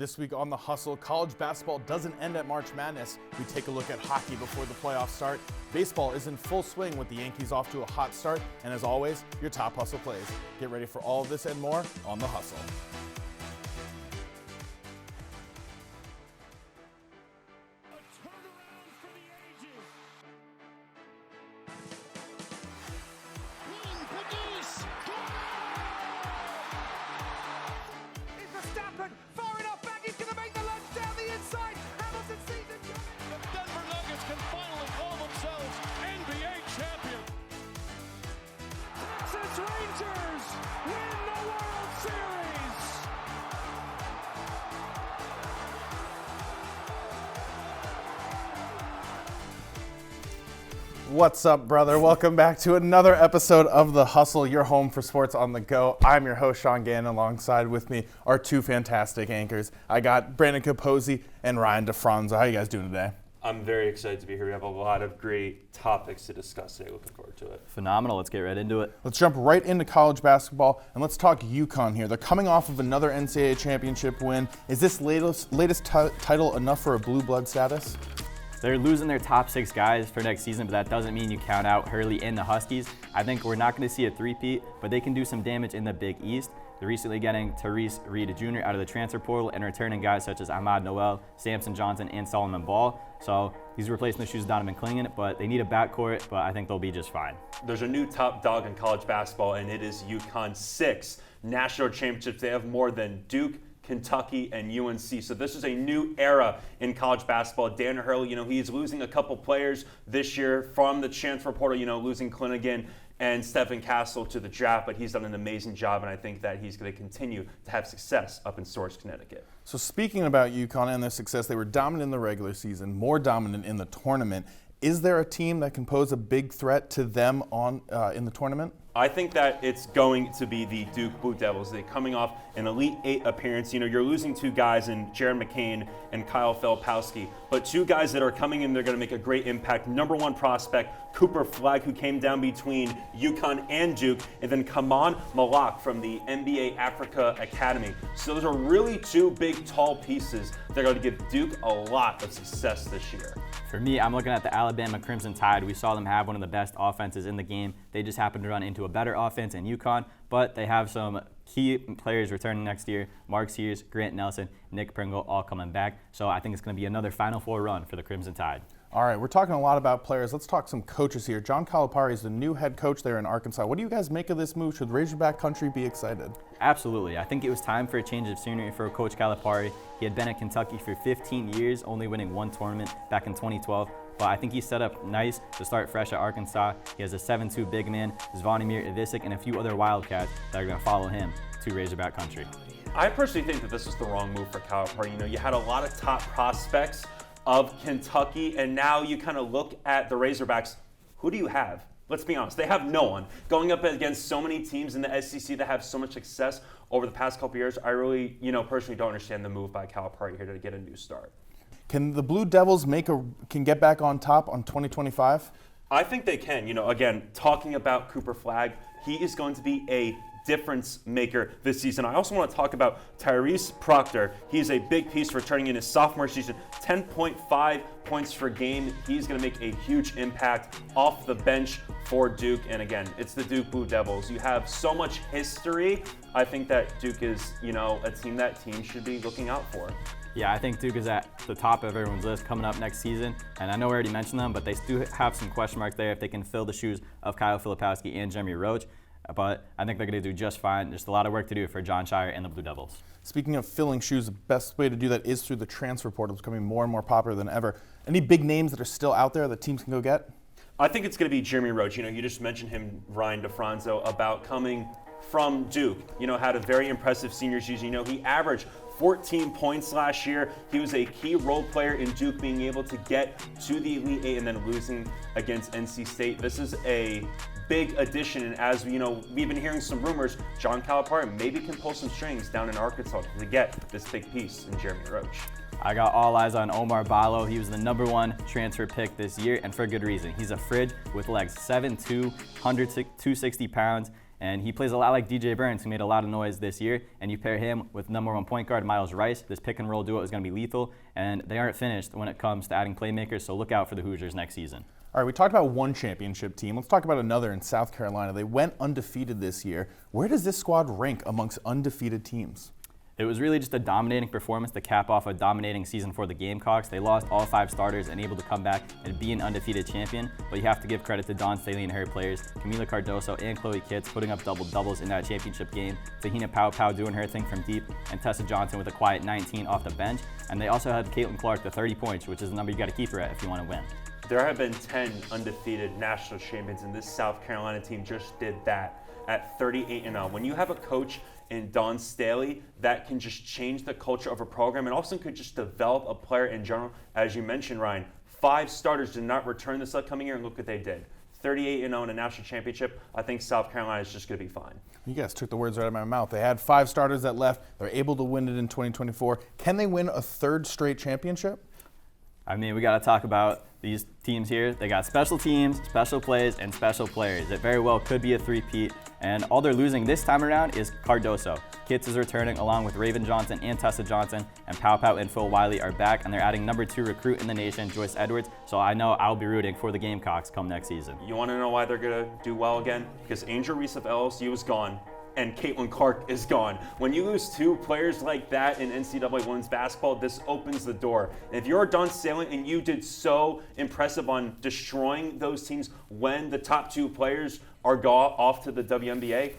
This week on The Hustle, college basketball doesn't end at March Madness. We take a look at hockey before the playoffs start. Baseball is in full swing with the Yankees off to a hot start. And as always, your top hustle plays. Get ready for all of this and more on The Hustle. What's up, brother? Welcome back to another episode of The Hustle, your home for sports on the go. I'm your host, Sean Gannon. Alongside with me are two fantastic anchors. I got Brandon Capozzi and Ryan DeFranzo. How you guys doing today? I'm very excited to be here. We have a lot of great topics to discuss today. Looking forward to it. Phenomenal. Let's get right into it. Let's jump right into college basketball, and let's talk UConn here. They're coming off of another NCAA championship win. Is this latest title enough for a blue blood status? They're losing their top 6 guys for next season, but that doesn't mean you count out Hurley and the Huskies. I think we're not going to see a three-peat, but they can do some damage in the Big East. They're recently getting Tyrese Reed Jr. out of the transfer portal and returning guys such as Ahmad Noel, Samson Johnson, and Solomon Ball. So he's replacing the shoes of Donovan Clingan, but they need a backcourt, but I think they'll be just fine. There's a new top dog in college basketball, and it is UConn. 6 national championships. They have more than Duke, Kentucky, and UNC. So this is a new era in college basketball. Dan Hurley, he's losing a couple players this year from the transfer portal, losing Clingan and Stephen Castle to the draft, but he's done an amazing job, and I think that he's going to continue to have success up in Source, Connecticut. So speaking about UConn and their success, they were dominant in the regular season, more dominant in the tournament. Is there a team that can pose a big threat to them in the tournament? I think that it's going to be the Duke Blue Devils. They're coming off an Elite 8 appearance. You're losing 2 guys in Jared McCain and Kyle Filipowski, but 2 guys that are coming in, they're going to make a great impact. Number 1 prospect, Cooper Flagg, who came down between UConn and Duke, and then Kaman Malak from the NBA Africa Academy. So those are really 2 big, tall pieces that are going to give Duke a lot of success this year. For me, I'm looking at the Alabama Crimson Tide. We saw them have one of the best offenses in the game. They just happened to run into a better offense in UConn, but they have some key players returning next year. Mark Sears, Grant Nelson, Nick Pringle, all coming back. So I think it's going to be another Final Four run for the Crimson Tide. All right, we're talking a lot about players. Let's talk some coaches here. John Calipari is the new head coach there in Arkansas. What do you guys make of this move? Should Razorback country be excited? Absolutely. I think it was time for a change of scenery for Coach Calipari. He had been at Kentucky for 15 years, only winning 1 tournament back in 2012. But I think he's set up nice to start fresh at Arkansas. He has a 7'2" big man, Zvonimir Ivisic, and a few other Wildcats that are going to follow him to Razorback country. I personally think that this was the wrong move for Calipari. You had a lot of top prospects of Kentucky, and now you kind of look at the Razorbacks. Who do you have? Let's be honest, they have no one. Going up against so many teams in the SEC that have so much success over the past couple years, I really, personally don't understand the move by Calipari here to get a new start. Can the Blue Devils can get back on top on 2025? I think they can. Again, talking about Cooper Flagg, he is going to be a difference maker this season. I also want to talk about Tyrese Proctor. He's a big piece returning in his sophomore season, 10.5 points per game. He's going to make a huge impact off the bench for Duke. And again, it's the Duke Blue Devils. You have so much history. I think that Duke is, a team that teams should be looking out for. Yeah, I think Duke is at the top of everyone's list coming up next season. And I know we already mentioned them, but they do have some question marks there if they can fill the shoes of Kyle Filipowski and Jeremy Roach. But I think they're going to do just fine. There's a lot of work to do for Jon Scheyer and the Blue Devils. Speaking of filling shoes, the best way to do that is through the transfer portal. It's becoming more and more popular than ever. Any big names that are still out there that teams can go get? I think it's going to be Jeremy Roach. You just mentioned him, Ryan DeFranzo, about coming from Duke. Had a very impressive senior season. He averaged 14 points last year. He was a key role player in Duke being able to get to the Elite 8 and then losing against NC State. This is a big addition, and as we've been hearing some rumors, John Calipari maybe can pull some strings down in Arkansas to get this big piece in Jeremy Roach. I got all eyes on Omar Ballo. He was the #1 transfer pick this year, and for good reason. He's a fridge with legs, 7'2", 260 pounds, And he plays a lot like DJ Burns, who made a lot of noise this year. And you pair him with #1 point guard Miles Rice. This pick and roll duo is going to be lethal. And they aren't finished when it comes to adding playmakers, so look out for the Hoosiers next season. All right, we talked about one championship team. Let's talk about another in South Carolina. They went undefeated this year. Where does this squad rank amongst undefeated teams? It was really just a dominating performance to cap off a dominating season for the Gamecocks. They lost all 5 starters and able to come back and be an undefeated champion, but you have to give credit to Dawn Staley and her players, Camila Cardoso and Chloe Kitts putting up double-doubles in that championship game, Tahina Pau doing her thing from deep, and Tessa Johnson with a quiet 19 off the bench. And they also had Caitlin Clark to 30 points, which is the number you got to keep her at if you want to win. There have been 10 undefeated national champions, and this South Carolina team just did that at 38-0. When you have a coach in Dawn Staley that can just change the culture of a program and also could just develop a player in general, as you mentioned, Ryan, 5 starters did not return this upcoming year, and look what they did. 38-0 in a national championship. I think South Carolina is just going to be fine. You guys took the words right out of my mouth. They had 5 starters that left. They're able to win it in 2024. Can they win a 3rd straight championship? I mean, we got to talk about these teams here. They got special teams, special plays, and special players. It very well could be a three-peat. And all they're losing this time around is Cardoso. Kitts is returning along with Raven Johnson and Tessa Johnson, and Pau and Phil Wiley are back, and they're adding #2 recruit in the nation, Joyce Edwards. So I know I'll be rooting for the Gamecocks come next season. You want to know why they're going to do well again? Because Angel Reese of LSU is gone, and Caitlin Clark is gone. When you lose 2 players like that in NCAA women's basketball, this opens the door. And if you're Dawn Staley and you did so impressive on destroying those teams when the top 2 players are off to the WNBA,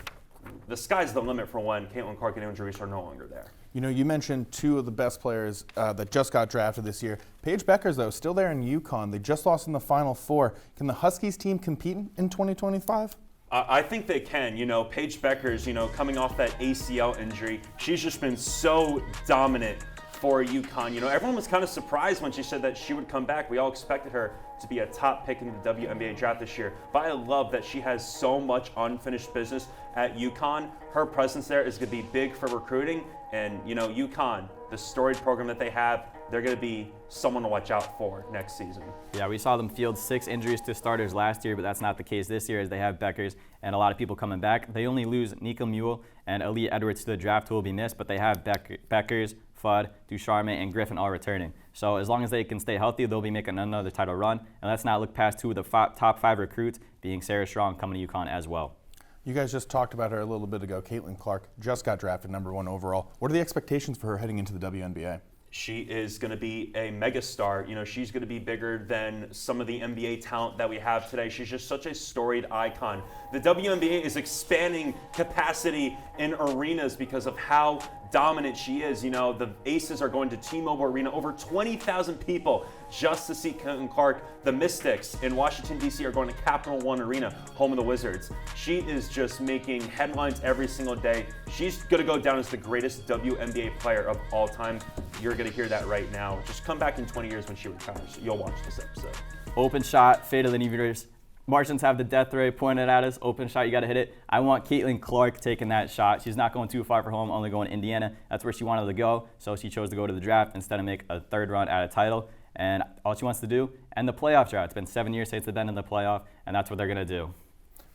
the sky's the limit for when Caitlin Clark and Angel Reese are no longer there. You know, you mentioned 2 of the best players that just got drafted this year. Paige Beckers, though, still there in UConn. They just lost in the Final Four. Can the Huskies team compete in 2025? I think they can. You know, Paige Beckers, coming off that ACL injury, she's just been so dominant for UConn. You know, everyone was kind of surprised when she said that she would come back. We all expected her to be a top pick in the WNBA draft this year. But I love that she has so much unfinished business at UConn. Her presence there is going to be big for recruiting. And, UConn, the storied program that they have, they're going to be someone to watch out for next season. Yeah, we saw them field 6 injuries to starters last year, but that's not the case this year as they have Beckers and a lot of people coming back. They only lose Nika Mule and Aaliyah Edwards to the draft, who will be missed, but they have Beckers, Fudd, Ducharme, and Griffin all returning. So as long as they can stay healthy, they'll be making another title run. And let's not look past 2 of the top 5 recruits, being Sarah Strong coming to UConn as well. You guys just talked about her a little bit ago. Caitlin Clark just got drafted #1 overall. What are the expectations for her heading into the WNBA? She is going to be a megastar. She's going to be bigger than some of the NBA talent that we have today. She's just such a storied icon. The WNBA is expanding capacity in arenas because of how dominant she is. The Aces are going to T-Mobile Arena, over 20,000 people just to see Caitlin Clark. The Mystics in Washington, D.C. are going to Capital One Arena, home of the Wizards. She is just making headlines every single day. She's going to go down as the greatest WNBA player of all time. You're going to hear that right now. Just come back in 20 years when she retires. You'll watch this episode. Open shot, fade of the universe. Martians have the death ray pointed at us. Open shot, you got to hit it. I want Caitlin Clark taking that shot. She's not going too far for home, only going to Indiana. That's where she wanted to go, so she chose to go to the draft instead of make a 3rd run at a title. And all she wants to do, end the playoff drought. It's been 7 years since they've been in the playoff, and that's what they're going to do.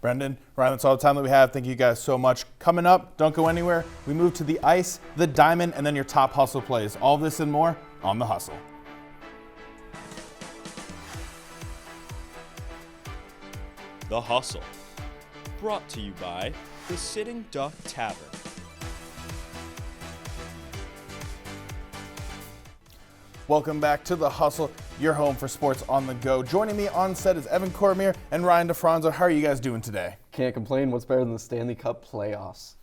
Brendan, Ryan, that's all the time that we have. Thank you guys so much. Coming up, don't go anywhere. We move to the ice, the diamond, and then your top hustle plays. All this and more on The Hustle. The Hustle, brought to you by the Sitting Duck Tavern. Welcome back to The Hustle, your home for sports on the go. Joining me on set is Evan Cormier and Ryan DeFranzo. How are you guys doing today? Can't complain. What's better than the Stanley Cup playoffs?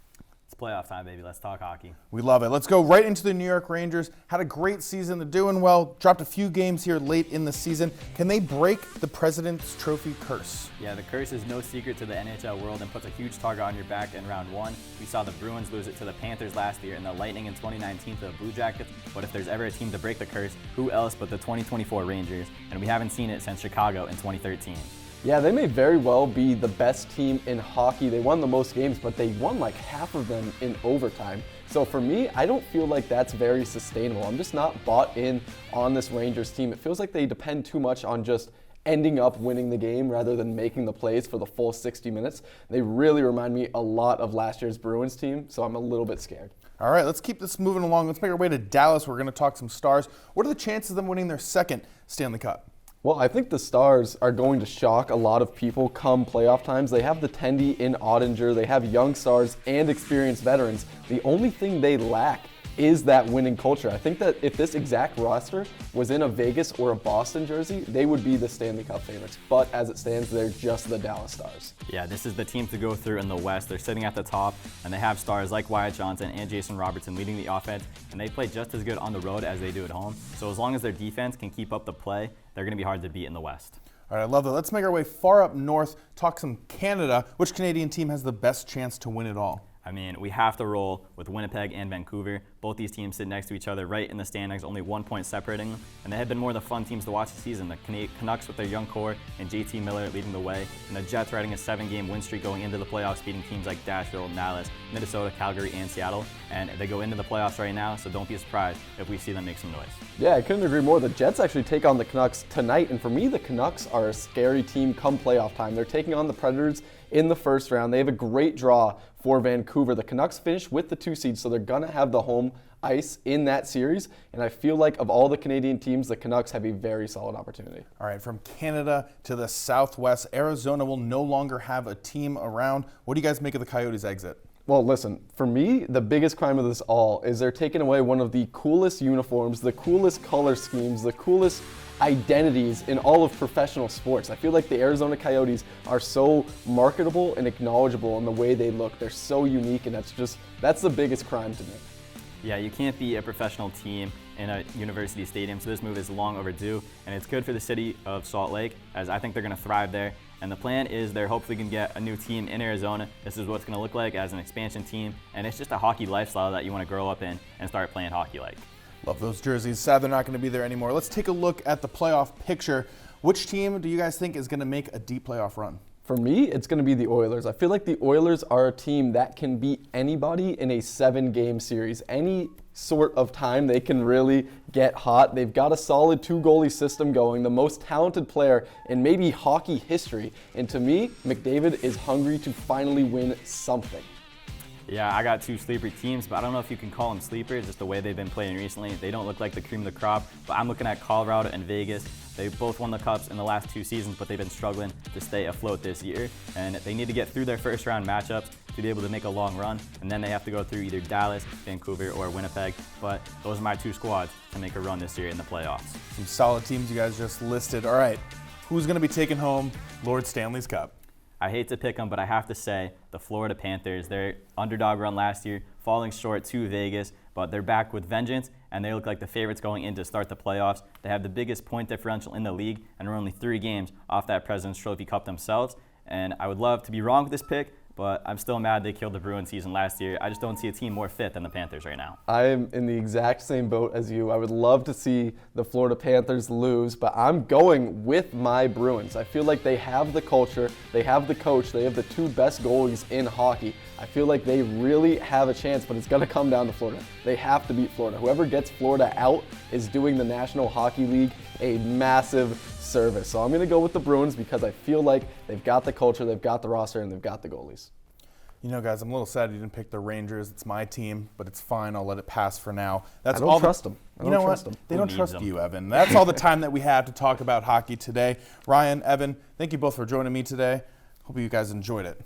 It's playoff time, baby. Let's talk hockey. We love it. Let's go right into the New York Rangers. Had a great season. They're doing well. Dropped a few games here late in the season. Can they break the President's Trophy curse? Yeah, the curse is no secret to the NHL world and puts a huge target on your back in round 1. We saw the Bruins lose it to the Panthers last year and the Lightning in 2019 to the Blue Jackets. But if there's ever a team to break the curse, who else but the 2024 Rangers? And we haven't seen it since Chicago in 2013. Yeah, they may very well be the best team in hockey. They won the most games, but they won like half of them in overtime. So for me, I don't feel like that's very sustainable. I'm just not bought in on this Rangers team. It feels like they depend too much on just ending up winning the game rather than making the plays for the full 60 minutes. They really remind me a lot of last year's Bruins team, so I'm a little bit scared. All right, let's keep this moving along. Let's make our way to Dallas. We're going to talk some Stars. What are the chances of them winning their second Stanley Cup? Well, I think the Stars are going to shock a lot of people come playoff times. They have the Tendy in Ottinger. They have young stars and experienced veterans. The only thing they lack is that winning culture. I think that if this exact roster was in a Vegas or a Boston jersey, they would be the Stanley Cup favorites. But as it stands, they're just the Dallas Stars. Yeah, this is the team to go through in the West. They're sitting at the top, and they have stars like Wyatt Johnson and Jason Robertson leading the offense, and they play just as good on the road as they do at home. So as long as their defense can keep up the play, they're going to be hard to beat in the West. All right, I love that. Let's make our way far up north, talk some Canada. Which Canadian team has the best chance to win it all? I mean, we have to roll with Winnipeg and Vancouver. Both these teams sit next to each other right in the standings, only 1 point separating them. And they have been more of the fun teams to watch this season. The Canucks with their young core and JT Miller leading the way. And the Jets riding a 7-game win streak going into the playoffs, beating teams like Nashville, Dallas, Minnesota, Calgary, and Seattle. And they go into the playoffs right now, so don't be surprised if we see them make some noise. Yeah, I couldn't agree more. The Jets actually take on the Canucks tonight. And for me, the Canucks are a scary team come playoff time. They're taking on the Predators in the first round. They have a great draw for Vancouver. The Canucks finish with the 2 seed, so they're going to have the home ice in that series. And I feel like of all the Canadian teams, the Canucks have a very solid opportunity. All right, from Canada to the Southwest, Arizona will no longer have a team around. What do you guys make of the Coyotes' exit? Well, listen, for me, the biggest crime of this all is they're taking away one of the coolest uniforms, the coolest color schemes, the coolest identities in all of professional sports. I feel like the Arizona Coyotes are so marketable and acknowledgeable in the way they look. They're so unique, and that's the biggest crime to me. Yeah, you can't be a professional team in a university stadium, so this move is long overdue, and it's good for the city of Salt Lake, as I think they're going to thrive there. And the plan is they're hopefully going to get a new team in Arizona. This is what it's going to look like as an expansion team, and it's just a hockey lifestyle that you want to grow up in and start playing hockey like. Love those jerseys. Sad they're not going to be there anymore. Let's take a look at the playoff picture. Which team do you guys think is going to make a deep playoff run? For me, it's going to be the Oilers. I feel like the Oilers are a team that can beat anybody in a 7-game series. Any sort of time they can really get hot. They've got a solid 2-goalie system going, the most talented player in maybe hockey history. And to me, McDavid is hungry to finally win something. Yeah, I got 2 sleeper teams, but I don't know if you can call them sleepers, just the way they've been playing recently. They don't look like the cream of the crop, but I'm looking at Colorado and Vegas. They both won the Cups in the last 2 seasons, but they've been struggling to stay afloat this year. And they need to get through their first round matchups to be able to make a long run. And then they have to go through either Dallas, Vancouver, or Winnipeg. But those are my 2 squads to make a run this year in the playoffs. Some solid teams you guys just listed. All right, who's going to be taking home Lord Stanley's Cup? I hate to pick them, but I have to say the Florida Panthers. Their underdog run last year, falling short to Vegas, but they're back with vengeance, and they look like the favorites going in to start the playoffs. They have the biggest point differential in the league, and are only 3 games off that President's Trophy Cup themselves. And I would love to be wrong with this pick, but I'm still mad they killed the Bruins season last year. I just don't see a team more fit than the Panthers right now. I am in the exact same boat as you. I would love to see the Florida Panthers lose, but I'm going with my Bruins. I feel like they have the culture, they have the coach, they have the 2 best goalies in hockey. I feel like they really have a chance, but it's going to come down to Florida. They have to beat Florida. Whoever gets Florida out is doing the National Hockey League a massive service. So I'm going to go with the Bruins because I feel like they've got the culture, they've got the roster, and they've got the goalies. You know, guys, I'm a little sad you didn't pick the Rangers. It's my team, but it's fine. I'll let it pass for now. I don't trust them. You know what? They don't trust you, Evan. That's all the time that we have to talk about hockey today. Ryan, Evan, thank you both for joining me today. Hope you guys enjoyed it.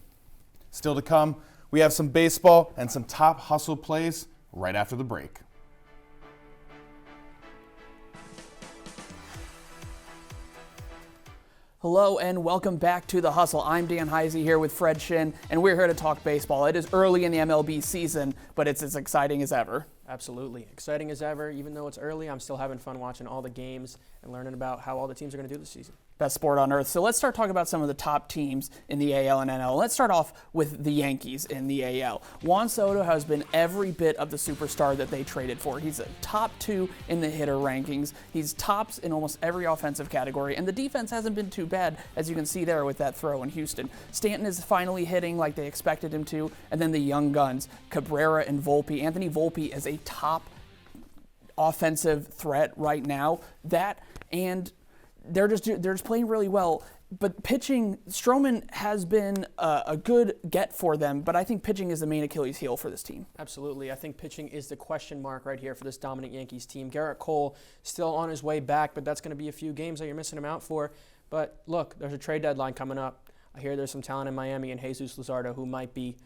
Still to come, we have some baseball and some top hustle plays right after the break. Hello and welcome back to The Hustle. I'm Dan Heisey here with Fred Shin, and we're here to talk baseball. It is early in the MLB season, but it's as exciting as ever. Absolutely. Exciting as ever. Even though it's early, I'm still having fun watching all the games and learning about how all the teams are going to do this season. Best sport on earth. So let's start talking about some of the top teams in the AL and NL. Let's start off with the Yankees in the AL. Juan Soto has been every bit of the superstar that they traded for. He's a top 2 in the hitter rankings. He's tops in almost every offensive category, and the defense hasn't been too bad, as you can see there with that throw in Houston. Stanton is finally hitting like they expected him to, and then the young guns, Cabrera and Volpe. Anthony Volpe is a top offensive threat right now. That and they're just playing really well. But pitching, Stroman has been a good get for them, but I think pitching is the main Achilles heel for this team. Absolutely. I think pitching is the question mark right here for this dominant Yankees team. Garrett Cole still on his way back, but that's going to be a few games that you're missing him out for. But look, there's a trade deadline coming up. I hear there's some talent in Miami and Jesus Luzardo who might be,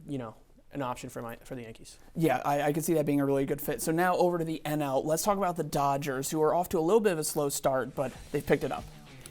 an option for the Yankees. Yeah, I could see that being a really good fit. So now over to the NL. Let's talk about the Dodgers, who are off to a little bit of a slow start, but they've picked it up.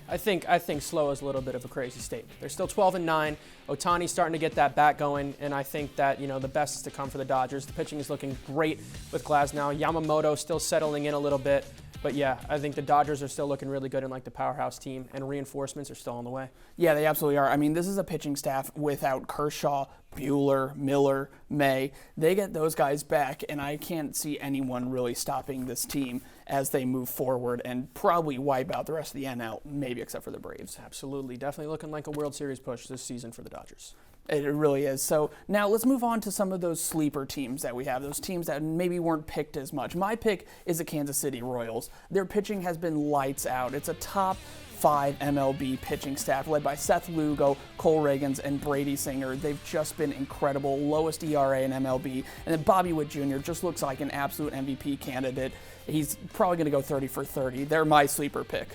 I think slow is a little bit of a crazy statement. They're still 12-9. Ohtani's starting to get that bat going, and I think that the best is to come for the Dodgers. The pitching is looking great with Glasnow. Yamamoto still settling in a little bit, but yeah, I think the Dodgers are still looking really good and like the powerhouse team, and reinforcements are still on the way. Yeah, they absolutely are. I mean, this is a pitching staff without Kershaw, Buehler, Miller, May. They get those guys back, and I can't see anyone really stopping this team as they move forward and probably wipe out the rest of the NL, maybe except for the Braves. Absolutely. Definitely looking like a World Series push this season for the Dodgers. It really is. So now let's move on to some of those sleeper teams that we have, those teams that maybe weren't picked as much. My pick is the Kansas City Royals. Their pitching has been lights out. It's a top 5 MLB pitching staff led by Seth Lugo, Cole Reagans, and Brady Singer. They've just been incredible. Lowest ERA in MLB. And then Bobby Witt Jr. just looks like an absolute MVP candidate. He's probably going to go 30 for 30. They're my sleeper pick.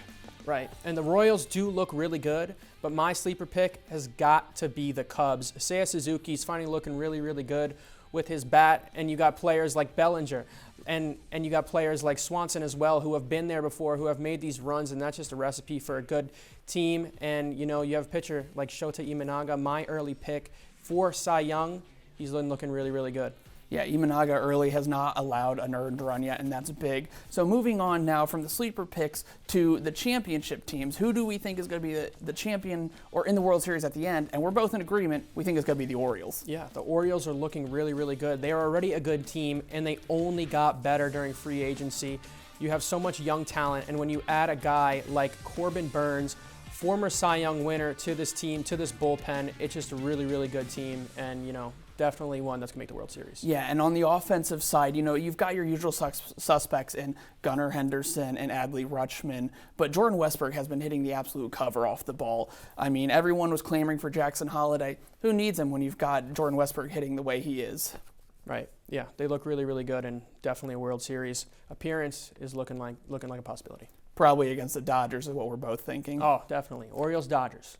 Right, and the Royals do look really good, but my sleeper pick has got to be the Cubs. Seiya Suzuki's finally looking really, really good with his bat, and you got players like Bellinger, and you got players like Swanson as well who have been there before, who have made these runs, and that's just a recipe for a good team. And, you have a pitcher like Shota Imanaga, my early pick for Cy Young. He's looking really, really good. Yeah, Imanaga early has not allowed an earned run yet, and that's big. So moving on now from the sleeper picks to the championship teams, who do we think is going to be the champion or in the World Series at the end? And we're both in agreement, we think it's going to be the Orioles. Yeah, the Orioles are looking really, really good. They are already a good team, and they only got better during free agency. You have so much young talent, and when you add a guy like Corbin Burns, former Cy Young winner, to this team, to this bullpen, it's just a really, really good team, and, definitely one that's going to make the World Series. Yeah, and on the offensive side, you've got your usual suspects in Gunnar Henderson and Adley Rutschman, but Jordan Westburg has been hitting the absolute cover off the ball. I mean, everyone was clamoring for Jackson Holliday. Who needs him when you've got Jordan Westburg hitting the way he is? Right. Yeah, they look really, really good, and definitely a World Series appearance is looking like a possibility. Probably against the Dodgers is what we're both thinking. Oh, definitely. Orioles, Dodgers.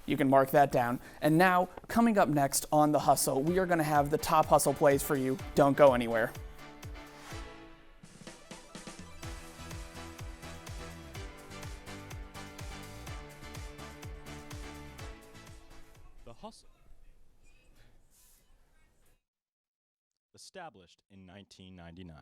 You can mark that down. And now, coming up next on The Hustle, we are going to have the top hustle plays for you. Don't go anywhere. The Hustle. Established in 1999.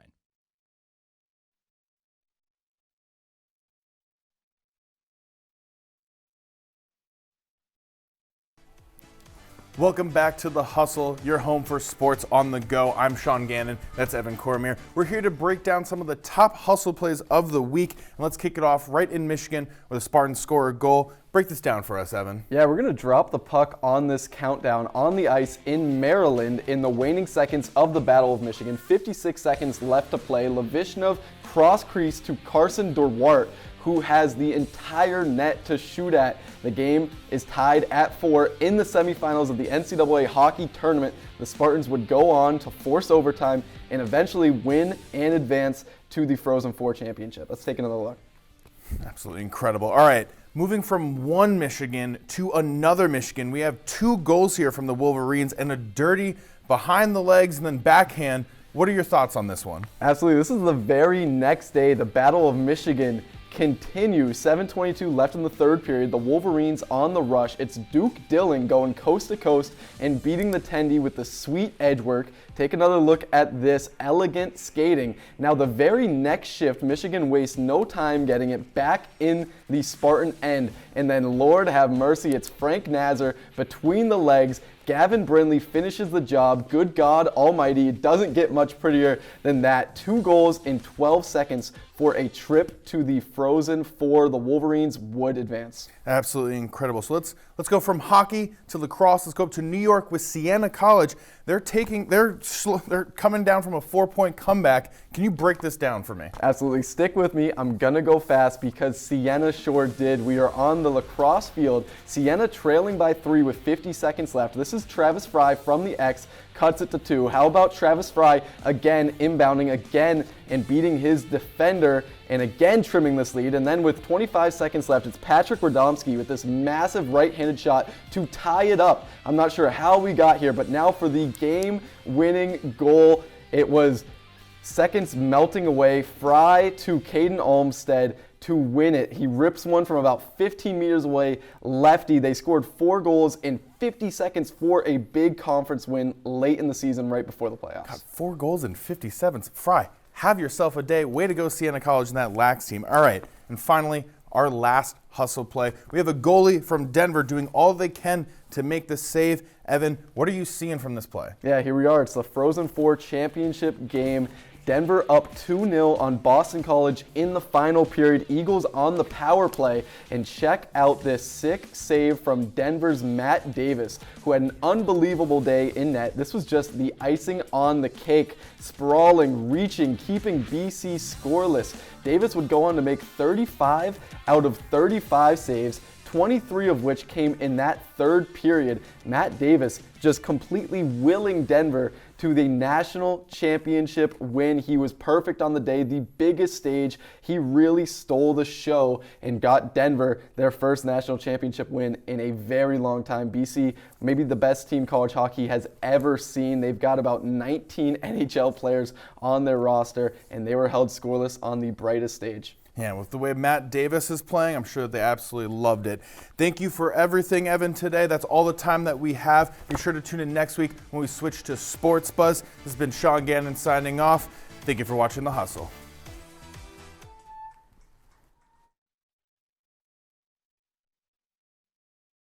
Welcome back to The Hustle, your home for sports on the go. I'm Sean Gannon. That's Evan Cormier. We're here to break down some of the top hustle plays of the week. And let's kick it off right in Michigan where the Spartans score a goal. Break this down for us, Evan. Yeah, we're going to drop the puck on this countdown on the ice in Maryland in the waning seconds of the Battle of Michigan. 56 seconds left to play. Levishnov cross crease to Carson Dorwart, who has the entire net to shoot at. The game is tied at 4 in the semifinals of the NCAA hockey tournament. The Spartans would go on to force overtime and eventually win and advance to the Frozen Four championship. Let's take another look. Absolutely incredible. All right, moving from one Michigan to another Michigan, we have 2 goals here from the Wolverines and a dirty behind the legs and then backhand. What are your thoughts on this one? Absolutely. This is the very next day. The Battle of Michigan continues. 7:22 left in the third period. The Wolverines on the rush. It's Duke Dillon going coast to coast and beating the Tendy with the sweet edge work. Take another look at this elegant skating. Now the very next shift, Michigan wastes no time getting it back in the Spartan end. And then Lord have mercy, it's Frank Nazar between the legs. Gavin Brindley finishes the job. Good God Almighty, it doesn't get much prettier than that. 2 goals in 12 seconds for a trip to the Frozen Four. The Wolverines would advance. Absolutely incredible. So let's Let's go from hockey to lacrosse. Let's go up to New York with Siena College. They're coming down from a 4-point comeback. Can you break this down for me? Absolutely. Stick with me. I'm going to go fast because Siena sure did. We are on the lacrosse field. Siena trailing by 3 with 50 seconds left. This is Travis Fry from the X. Cuts it to 2. How about Travis Fry again inbounding again and beating his defender and again trimming this lead. And then with 25 seconds left, it's Patrick Radomski with this massive right-handed shot to tie it up. I'm not sure how we got here, but now for the game-winning goal. It was seconds melting away. Fry to Caden Olmstead to win it. He rips one from about 15 meters away, lefty. They scored 4 goals in 50 seconds for a big conference win late in the season, right before the playoffs. God, 4 goals in 57. Fry, have yourself a day. Way to go, Siena College and that Lax team. All right, and finally, our last hustle play. We have a goalie from Denver doing all they can to make the save. Evan, what are you seeing from this play? Yeah, here we are. It's the Frozen Four championship game. Denver up 2-0 on Boston College in the final period. Eagles on the power play. And check out this sick save from Denver's Matt Davis, who had an unbelievable day in net. This was just the icing on the cake. Sprawling, reaching, keeping BC scoreless. Davis would go on to make 35 out of 35 saves, 23 of which came in that third period. Matt Davis just completely willing Denver to the national championship win. He was perfect on the day, the biggest stage. He really stole the show and got Denver their first national championship win in a very long time. BC, maybe the best team college hockey has ever seen. They've got about 19 NHL players on their roster, and they were held scoreless on the brightest stage. Yeah, with the way Matt Davis is playing, I'm sure that they absolutely loved it. Thank you for everything, Evan, today. That's all the time that we have. Be sure to tune in next week when we switch to Sports Buzz. This has been Sean Gannon signing off. Thank you for watching The Hustle.